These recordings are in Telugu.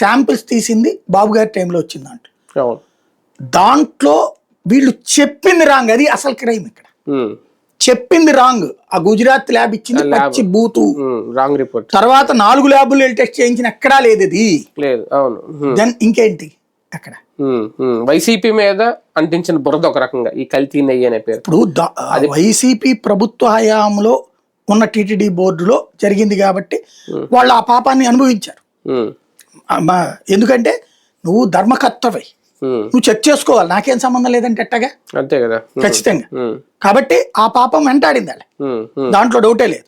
శాంపిల్స్ తీసింది బాబు గారి టైంలో వచ్చింది దాంట్లో. అవును. దాంట్లో వీళ్ళు చెప్పింది రాంగ్, అది అసలు క్రైమ్ ఇక్కడ. చెప్పింది రాంగ్. ఆ గుజరాత్ ల్యాబ్ ఇచ్చింది పచ్చి బూతు, రాంగ్ రిపోర్ట్. తర్వాత 4 ల్యాబులు టెస్ట్ చేయించిన ఎక్కడా లేదు ఇది. లేదు. అవును. దెన్ ఇంకేంటి అక్కడ వైసీపీ మీద అంటించిన బురద ఒక రకంగా ఈ కల్తీ నెయ్యి అనే పేరు. ఇప్పుడు వైసీపీ ప్రభుత్వ హయాంలో ఉన్న టీటీడీ బోర్డులో జరిగింది కాబట్టి వాళ్ళు ఆ పాపాన్ని అనుభవించారు. ఎందుకంటే నువ్వు ధర్మకర్తవై నువ్వు చెక్ చేసుకోవాలి, నాకేం సంబంధం లేదంటే ఎట్టగా, అంతే కదా ఖచ్చితంగా. కాబట్టి ఆ పాపం వెంటాడింది వాళ్ళ, దాంట్లో డౌటే లేదు.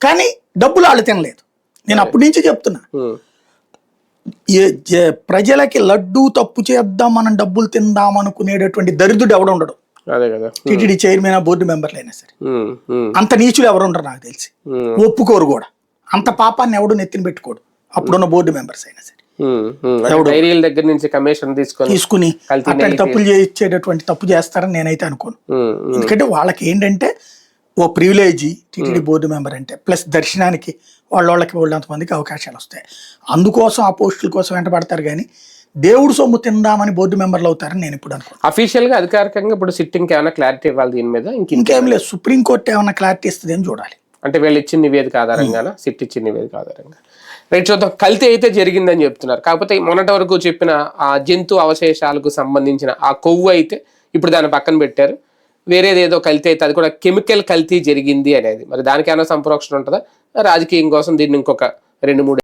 కానీ డబ్బులు వాళ్ళు తినలేదు. నేను అప్పటి నుంచి చెప్తున్నా, ప్రజలకి లడ్డూ తప్పు చేద్దాం మనం డబ్బులు తిందాం అనుకునేటటువంటి దరిద్రుడు ఎవడు ఉండడు. టీటీడీ చైర్మన్ బోర్డు మెంబర్లు అయినా సరే అంత నీచులు ఎవరు ఉండరు నాకు తెలిసి, ఒప్పుకోరు కూడా. అంత పాపాన్ని ఎవడు నెత్తిన పెట్టుకోడు అప్పుడున్న బోర్డు మెంబర్స్ అయినా సరే. దగ్గర నుంచి కమిషన్ తీసుకుని అట్లాంటి తప్పులు చేయించేటటువంటి తప్పు చేస్తారని నేనైతే అనుకోను. ఎందుకంటే వాళ్ళకి ఏంటంటే ఓ ప్రివిలేజీ టీటీడీ బోర్డు మెంబర్ అంటే, ప్లస్ దర్శనానికి వాళ్ళకి వాళ్ళంతమందికి అవకాశాలు వస్తాయి. అందుకోసం ఆ పోస్టుల కోసం వెంటబడతారు. కానీ దేవుడు సొమ్ము తిందామని బోర్డు మెంబర్లు అవుతారని నేను ఇప్పుడు అనుకోను. అఫీషియల్ గా అధికారికంగా ఇప్పుడు సిట్టింగ్ ఏమైనా క్లారిటీ ఇవ్వాలి దీని మీద? ఇంకేం లేదు, సుప్రీంకోర్టు ఏమైనా క్లారిటీ ఇస్తుంది అని చూడాలి. అంటే వీళ్ళు ఇచ్చిన నివేదిక ఆధారంగా, సిట్ ఇచ్చిన నివేదిక ఆధారంగా. రైట్, చూద్దాం. కల్తీ అయితే జరిగిందని చెప్తున్నారు. కాకపోతే మొన్నటి వరకు చెప్పిన ఆ జంతు అవశేషాలకు సంబంధించిన ఆ కొవ్వు అయితే ఇప్పుడు దాన్ని పక్కన పెట్టారు. వేరేది ఏదో కల్తీ అయితే అది కూడా కెమికల్ కల్తీ జరిగింది అనేది. మరి దానికి ఏమైనా సంప్రోక్షణ ఉంటుందా? రాజకీయం కోసం దీన్ని ఇంకొక 2-3